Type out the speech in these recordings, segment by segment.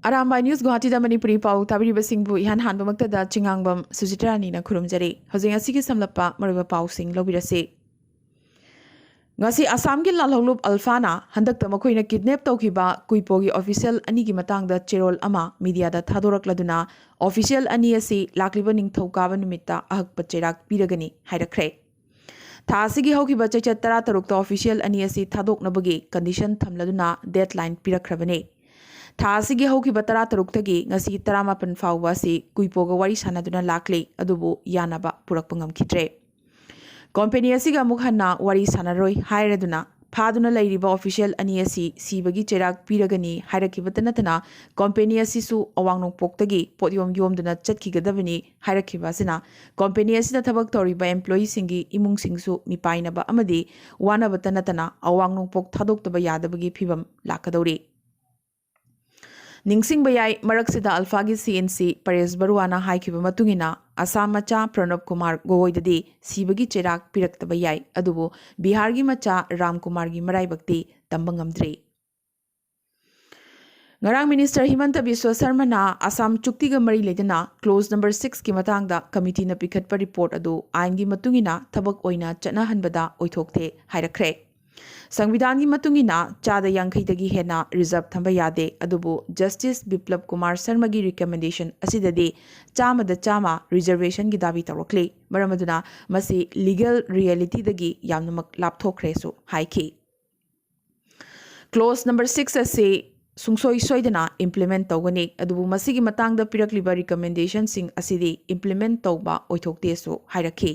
Arambai News Guwahati da Manipuri Pao tabiriba singbu ihan hanba maktada chingangbam Sujitrani na khurumjari hojing asigi samlappa mariba pau sing lobirase ngasi Assam gi lalholub Alfana handakta makoina kidnap tawkiba kuipogi official ani gi matangda cherol ama media da thadorakladuna official ani asi lakliba ningthokaba numitta ahakpa cherak piragani hairakre tha asigi hokiba checha 13 ta official ani asi thadoknabagi condition thamladuna deadline pirakrabane थासिगी हौकिबा 13 तगी ngasi 18 फाउबा से कुइपोगा वारी सानादुना लाक्ले अदुबो यानाबा पुरकपा ngamkhidre company असिगा मुखना वारी सानारोय हायरदुना फादुना लैरिबा official अनि असि सीबगी चेराक पिरगनी हायरकिबत नतना company असिसु अवांगनों पोक्तगी पोदियम योमदुना चटखिगदबनी हायरकिबासिना company असिदा थबक तौरिबा employee सिंगी इमुंग सिंगसु मिपाइनबा अमदी वानाबत नतना अवांगनों पोक थादोक्तबा यादबगी फिबम लाकदौरी निंगसिंग बयाई मरक्सिदा अल्फागी CNC Paresh बरुआना हाइकिबा मतुंगिना Assam मचा प्रणब कुमार गोइददी सीबगी चेराक पिरक्तबा याई अदुबो बिहारगी मचा Ram कुमारगी मराइबक्ति तंबंगमद्री ngarang minister himanta biswa sarma na assam chukti ga mari ledana clause number 6 ki matangda committee na pikhatpa report adu ain gi matungina thabak oina chana hanbada oithokte hairakre संविधान की मतुंगिना चादा यांखई दगी हेना reserve थंबा यादे अदुबो justice Biplab Kumar Sharma की recommendation असिददे चामदा Chama reservation की दाबी तौरक्ले मरमदुना मसी legal reality दगी यामनमक लापथोखरेसु हाइखी close number 6 असे सुंगसोई सोइदना implement तौगनी अदुबो मसीगी मतंगदा पिरक्लिबा recommendation सिंग असिदे implement तौबा ओइथोक्तेसु हाइरखी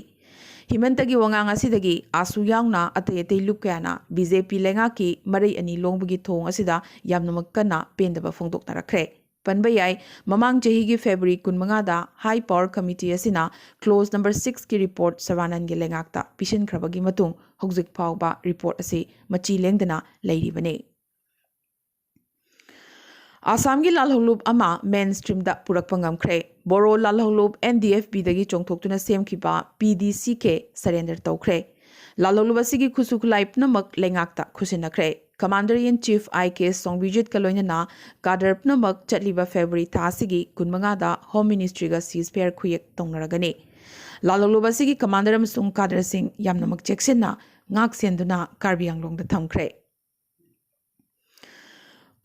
हिमंतगी वंगांग असिदगी आसु यावना अतै अतै लुकयाना बीजेपी लेंगा की मरै अनि लोंबगी थोंग असिदा यामनमक कन्ना पेंदबा फोंदोक्नरखरे पनबा याई ममांग चहीगी फेब्रुअरी 15 दा हाई पावर कमिटी असिना क्लोज नंबर 6 की रिपोर्ट सवानन गे लेंगाक्ता पिशनख्रबगी मतुंग हौजिक फावबा रिपोर्ट असि मची लेंगदना लैरिबने आसाम की लालहौलूब अमा मेन स्ट्रीम दा पुरकपा ngamkhre बोरो लालहौलूब NDFB दगी चोंगथोक्तुना सेमखिबा PDCK सरेंडर तौखरे लालहौलूब असिगी खुसुखुलाई पुनमक लेंगाक्ता खुसिनखरे कमांडर इन चीफ IK सोंगबिजित कलोइना काडर पुनमक चटलिबा फेब्रुअरी थासिगी 15 दा होम मिनिस्ट्री गा सीजफेयर खुयेक तौनरगने लालहौलूब असिगी कमांडर अमसुंग काडर सिंह यामनमक चेक्सिना ngak senduna कार्बी आंगलोंग दा थमखरे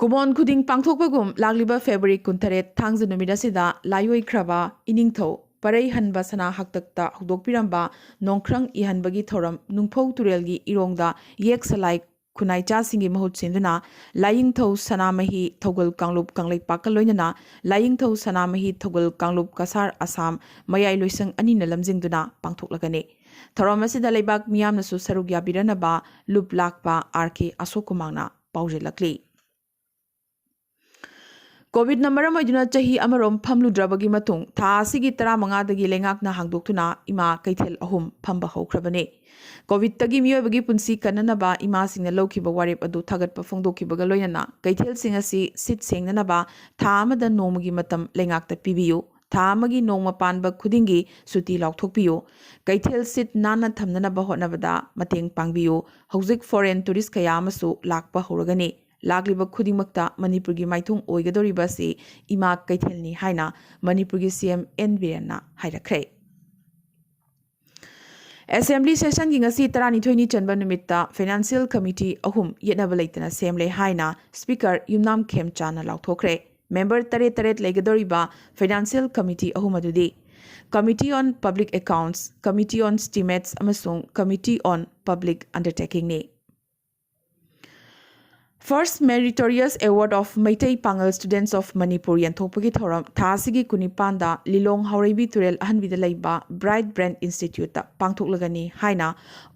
कुमोन खुदिंग पांगथोकबगुम लागलिबा फेब्रुअरी 19 थांगज नुमिदासिदा लायोइख्रबा इनिंगथौ परई हनबा सना हक्तक्ता हुदोकपिरंबा नोंख्रंग इहनबगी थोरम नुंगफौ तुरेलगी इरोंगदा येक सलाई खुनाइचा सिंगी महुत सिंदुना लायिंगथौ सनामही थौगल कांगलुप कांगलै पाकल लोइनना लायिंगथौ सनामही थौगल कांगलुप कसार असम मयाइ लोइसंग अनिना लमजिंगदुना पांगथोकलगने थोरम असिदा लेबाक मियामनसु सरुग याबिरनबा लुप लाकपा RK अशोकुमांगना पाउजेलकली कोविड नंबर मइदुना चही अमरोम फमलुद्रबगी मतुंग था असिगी 15 दगी लेंगाकना हांगदोक्तुना इमा कैथेल अहुम फंबा हौख्रबने कोविड तगी मियोबगी पुंसी कननबा इमा सिंगना लौखिबा वारेप अदु थागतपा फोंदोखिबगा लोइनना कैथेल सिंग असि सिट सेंगनबा था अमदा नोमगी मतम लेंगाकता पिबियो था अमगी नोंग पानबा खुदिंगी सुति लाउथोकपियो कैथेल सिट नाना थमननबा होटनबदा मतेंग पांगबियो हौजिक फॉरेन टूरिस्ट कया अमसु लाकपा हौरगने लागलिबा खुदिंगमक्ता मणिपुर की माइथुंग ओइगदोरिबा से इमा कैथेलनी हाइना मणिपुर की CM N Birena हाइरखरे असेंबली सेशन की ngasi 12 चनबा नुमित्ता फाइनेंशियल कमिटी अहुम येनबा लेतना सेमले हाइना स्पीकर युमनाम खेमचाना लाउथोखरे मेंबर तरे लेगदोरिबा फाइनेंशियल कमिटी अहुम अदुदी committee on public accounts committee on estimates अमसुंग कमिटी ऑन पब्लिक अंडरटेकिंग ने First Meritorious Award of Maitai Pangal Students of Manipur Yanthopagi Thoram Thasigi Kunipanda Lilong Haurebi Turel Ahanbida Leiba Bright Brand Institute Pangthoklagani Haina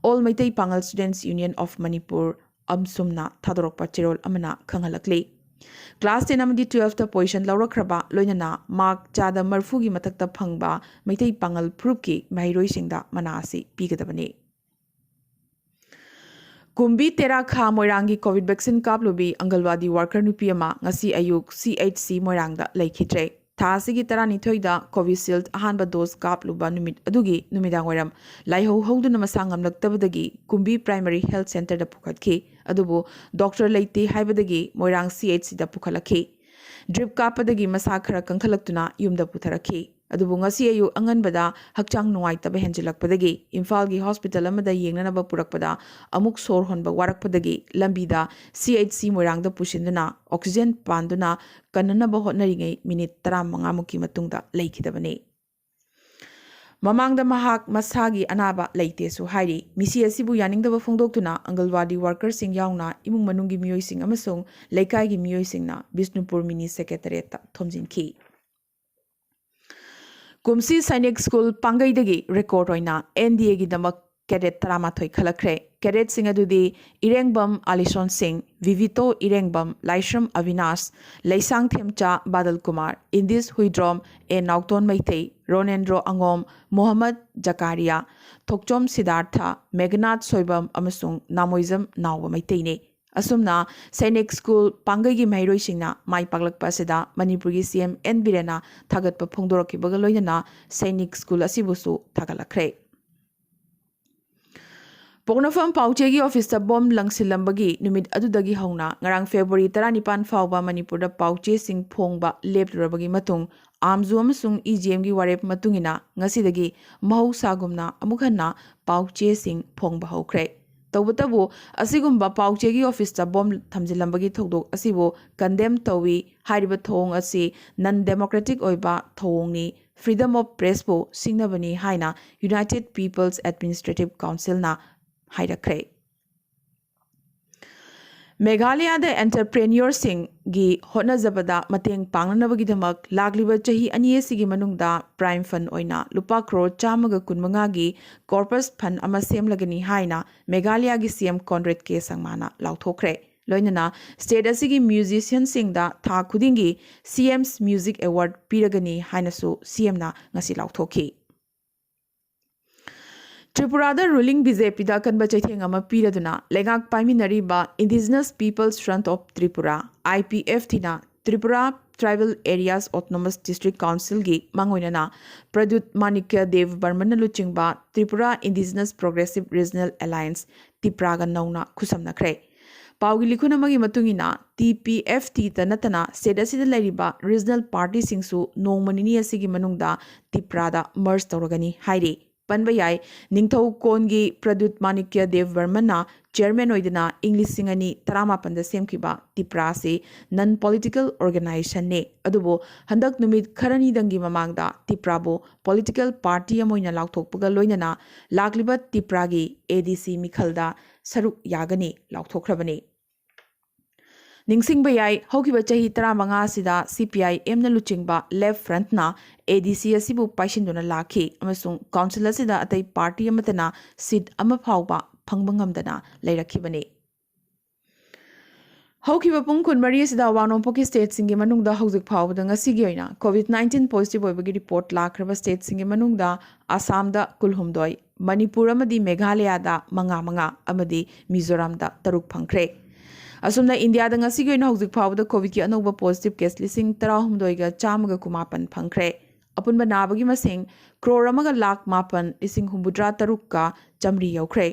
All Maitai Pangal Students Union of Manipur Amsumna Thadorokpa Chirol Amana Khangalakli Class 10 amadi 12 ta position laurakraba loinana mark chada marfugi matakta phangba Maitai Pangal Prupki Mahiroi Singda Manasi Pigadabani Kumbhi तेरा खा मोइरांगी covid vaccine कापलुबी anganwadi worker नुपीमा ngasi ayuk CHC मोइरांगदा लेखित्रे थासिगी 12 Covishield अहानबा dose कापलुबा नुमित अदुगी नुमिदांग वरम लाइहो हौदुना मसांगम लक्तबदगी कुंभी प्राइमरी हेल्थ सेंटर दा पुखतखी अदुबो डॉक्टर लेते हाइबदगी मोइरांग CHC दा पुखलखी ड्रिप कापदगी मसा खरा कंखलक्तुना युमदा पुथरखी अदुबु ngasi ayu anganbada hakchang nuwaitaba henjilakpadagi imphal gi hospital amada yengnanaba purakpada amuk sor honba warakpadagi lambida CHC moirangda pusinduna oxygen panduna kannanaba hotnaringai minute 35 muki matungda leikidabani mamangda mahak masagi anaba leite su hairi misi asibu yaningdaba phongdoktuna angalwadi worker sing yauna imung manungi miyoi sing amasung leikai gi miyoi singna Bishnupur mini secretariat ta thomjinki Kumsi Sainik School Pangaidagi record oina NDA gi damak cadet Taramathoi khalakre cadet sing adudi Irengbam Alison Singh Vivito Irengbam Laishram Avinash Laisang Themcha Badal Kumar Indis Huidrom e Naukton Maithei Ronendro Angom Muhammad Jakaria Thokchom Siddhartha Meghnad Soibam amasung Namoizam Nawa Maithei ne Asumna Sainik School Pangai Mairoi Singna Mai Paglak Pasida Manipuri CM N Birena Thagat pa Phongdoraki Bagaloina Sainik School Asibusu Tagalakre Pognafam Pauchegi Office ta bomb langsilambagi numit adudagi hauna ngarang February 19 fawba Manipur da Pauche sing phongba lepturabagi matung amzu amasung EGM gi warep matungina ngasidagi mahusagumna amukhanna Pauche sing phongba hokre Tawbatabu asigumba Pauchegi Office ta bomb thamjilambagi thokdok asibo condemn tawi hariba thong asi non democratic oiba thongni freedom of press bo singnabani haina United People's Administrative Council na hairakre Meghalaya da entrepreneur sing gi hotnajabada mateng pangnanabagi damak lagliba chahi ani sigi manungda prime fund oina lupa crore chamaga kunmanga gi corpus fund ama semlagani haina Meghalaya gi CM Conrad K Sangmana lauthokre loinana state asigi musician singda tha khudingi CM's Music Award piragani hainasu CM na ngasi lauthokhi Tripura ruling BJP da kan bachaitheng ama piraduna lengak paiminari ba Indigenous Peoples Front of Tripura IPF thina Tripura Tribal Areas Autonomous District Council gi mangoinana Pradut Manikya Dev Barman luchingba Tripura Indigenous Progressive Regional Alliance Tipra ga nauna khusamnakre Paugi likhuna magi matungina TPFT ta natana sedasida lairiba regional party singsu nongmanini asigi manungda Tipra da merge tawragani hairi Panbayai Ningthau Kongi Pradut Manikya Dev Barmana Chairman Oidana English Singani Taramapanda Semkiba Tiprasi non-political organization ne Adubo Handak Numit Karani Dangi Mamangda Tiprabo political party amoina lauthokpaga loinana lakliba Tipragi ADC Mikhalda Saruk Yagani lauthokrabani Ningsing bayai hokiba chahi 15 sida CPI emna luchingba left front na ADC asibu paishinduna lakhi amasung council asida atai party amatana seat ama phawba phangbangamdana leirakhibani Hokiba pung kunmari asida wanongpoki state singi manungda hojik phawbada ngasi gi oina COVID-19 positive oibagi report lakraba state singi manungda Assam da kulhumdoi Manipur amadi Meghalaya da manga amadi Mizoram da taruk phangkhre Asumna India da ngasi gi oina hojik phawbada COVID ki anauba positive case lising 13 ga chamaga kumapan phangkhre apunba nabagi masing crore amaga lakh mapan lising humbudra taruk ka chamri yaukhre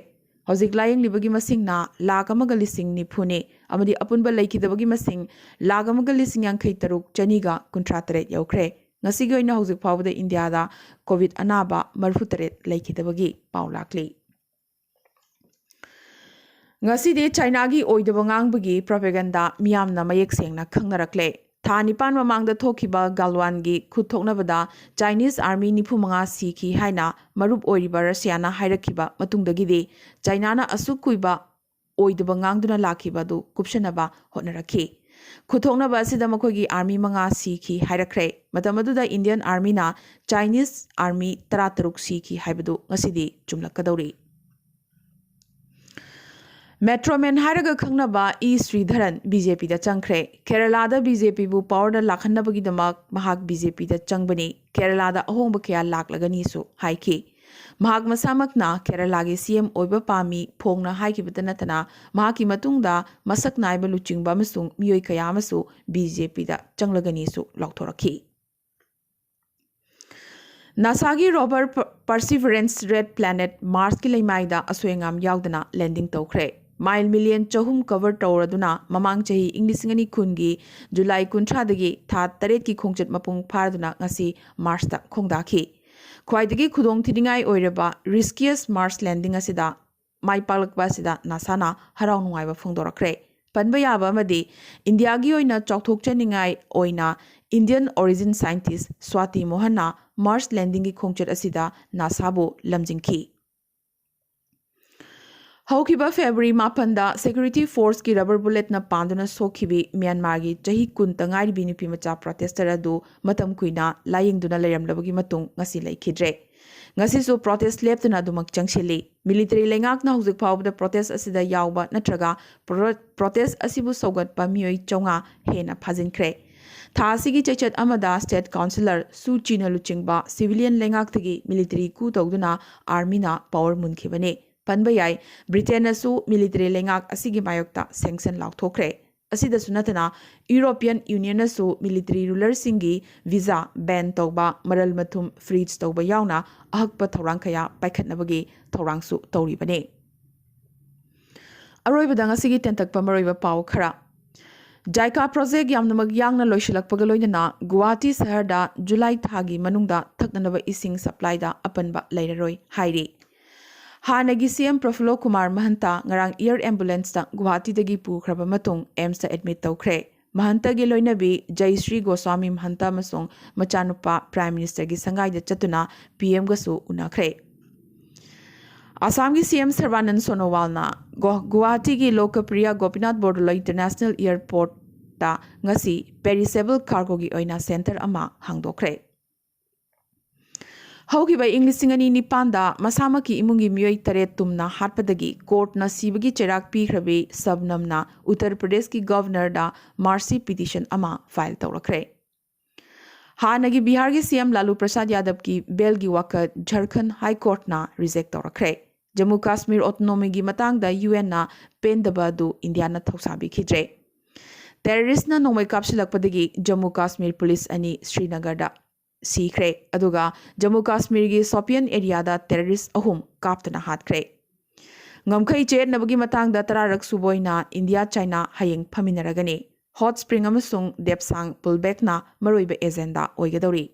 hojik layeng libagi masing na lakh amaga lising nifune amadi apunba laikidabagi masing lakh amaga lising yankhai taruk chaniga kuntra yaukhre ngasi gi oina hojik phawbada India da COVID anaba 43 laikidabagi paulakli Ngasi de China gi oidaba ngangbagi propaganda miyamna mayek sengna khangnarakle tha nipan mamangda thokiba galwan gi khuthoknabada Chinese army nifumanga sikhi haina marup oiriba Russia na hairakhiba matungdagi de China na asukuiba oidaba ngangduna lakhiba du kupshanaba hotnarakhi khuthoknaba asida makogi army manga sikhi hairakre matamaduda Indian army na Chinese army 13 sikhi haibadu ngasidi chumlakadawri Metroman Haraga Kangnaba E. Sridharan BJP da Changkre Kerala da BJP bu power da lakhanabagi damak mahak BJP da changbani Kerala da ahongba kya laklagani su haiki mahak masamakna Kerala gi CM oiba pami phongna haiki batanatana mahaki matungda masak naiba luchingba masung miyoi kaya masu BJP da changlagani su laukthoraki Nasagi rover Perseverance Red Planet Mars ki leimaida asoengam yaudana landing tawkhre माइल million चहुम cover तौरदुना ममांग चाही ꯏꯪ 2010गी जुलाई 13दगी था 8 की खोंचत मपुंग फारदुना ngasi मार्चता खोंदाखी ख्वाइदगी खुदोंग थिदिंगाई ओइरबा रिस्कियस मार्च landing असिदा माइ पालकबा असिदा नासाना हराव नुंगाइबा फोंदोरखरे पनबा याबा अमदी इंडियागी ओइना चौथोकचनिंगाई ओइना Indian origin scientist Swati मोहनना मार्च landing की खोंचत असिदा नासाबो लमजिंखी हौखिबा फेब्रुवरी 8 सिक्योरिटी फोर्स की रबर बुलेट न पांदुना सोखिबी म्यांमार की चही 10 तंगाइबी नुपी मचा प्रोटेस्टर अदु मतम कुइना लायिंगदुना लेरमलबगी मतुंग ngasi लैखिद्रे ngasi सु प्रोटेस्ट लेप्तुना दुमक चंगसिली मिलिटरी लेंगाकना हुजिक फावबदा प्रोटेस्ट असिदा यावबा नत्रगा प्रोटेस्ट असिबु सौगतपा मियोई चौंगा हेना फाजिनख्रे थासिगी चैचत अमदा स्टेट काउंसिलर सु चीना लुचिंगबा सिविलियन लेंगाकतगी मिलिटरी कू तौदुना आर्मीना पावर मुनखिबने पनबा याई ब्रिटेनसु मिलिटरी लेंगाक असिगी मायोक्ता सैंक्शन लाउथोख्रे असिदसु नतना यूरोपियन यूनियनसु मिलिटरी रूलर सिंगी वीजा बैन तौबा मरल मथुम फ्रीज तौबा यावना अहकपा थौरांग खया पाइखतनबगी थौरांगसु तौरिबने अरोइबदा ngasi तेंतकपा मरोइबा पाव खरा जायका प्रोजेक्ट यामनमग यांगना लोइशलकपगा लोइनना गुवाहाटी शहरदा जुलाई थागी मनुंगदा थकननबा इसिंग सप्लाईदा अपनबा लैररोइ हाइरी हानगी CM Prafulla Kumar Mahanta ngarang air ambulance Guwahati पुख्रबा मतुंग एम्स एडमिट तौख्रे महंता की लोइनबी जयश्री गोस्वामी महंता मसुंग मचानुपा प्राइम मिनिस्टर की संगाइद चतुना पीएम गसु उनाख्रे आसाम की सीएम सर्बानंद सोनोवालना गुवाहाटी की लोकप्रिय गोपीनाथ बोरदोलोई इंटरनेशनल एयरपोर्ट ता ngasi पेरिसेबल कार्गो की ओइना सेंटर अमा हांगदोख्रे हौखिबा ꯏꯪ 2009 मसामकी इमुंगी मियोई तरेत तुमना हाटपदगी कोर्टना सीबगी चेराक पीख्रबी सबनमना उत्तर प्रदेश की गवर्नर दा मार्सी पिटिशन अमा फाइल तौरखरे हानगी बिहार की सीएम लालू प्रसाद यादव की बेल की वकत झारखंड हाई कोर्टना रिजेक्ट तौरखरे जम्मू काश्मीर ऑटोनोमी की मतंगदा यूएन ना पेंदबदु इंडिया ना थौसाबीखिद्रे टेररिस्टना नोंमै कापसिलकपदगी जम्मू काश्मीर पुलिस अनि श्रीनगर सीख्रे अदुगा जम्मू काश्मीर की सोपियन एरिया टेररिस्ट अहुम कापतना हाथख्रे ngमखै चेरनबगी मतंगदा तरारक सुबोइना इंडिया चाइना हयेंग फमिनरगनी हॉट स्प्रिंग अमसुंग देपसांग पुलबैकना मरोइबा एजेंडा ओइगदौरी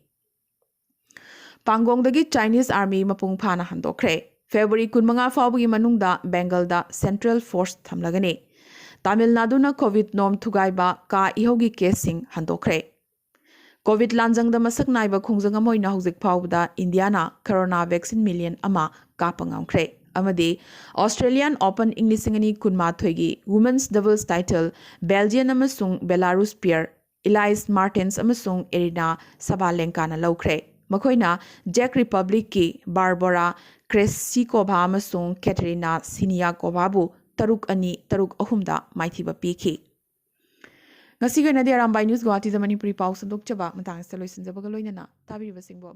पांगोंगदगी चाइनीज आर्मी मपुंग फाना हंदोख्रे फेब्रुवरी 15 फावबगी मनुंगदा बेंगलदा सेंट्रल फोर्स थमलगनी तमिलनाडुना कोविड नोम थुगाइबा का इहोगी केसिंग हंदोख्रे कोविड लांजंग मसक नाइब खोंजंग अमोइना हौजिक फावबदा इंडियाना कोरोना वैक्सीन मिलियन अमा कापंगामख्रे अमदी ऑस्ट्रेलियन ओपन ꯏꯪ 2018 गी वुमेन्स डबल्स टाइटल बेल्जियन अमसुंग बेलारूस पेयर इलाइस मार्टिन्स अमसुंग एरिना सबालेंकाना लौख्रे मखोइना जेक रिपब्लिक की बारबोरा क्रेसिकोभा अमसुंग कैटरीना सिनियाकोभाबु 3-2-3-3 माइथिबा पीखी ngasi gana de Arambai News Guwahati da Manipuri Pao sandok chaba matang sa loisin jabaga loinana tabiriba singbo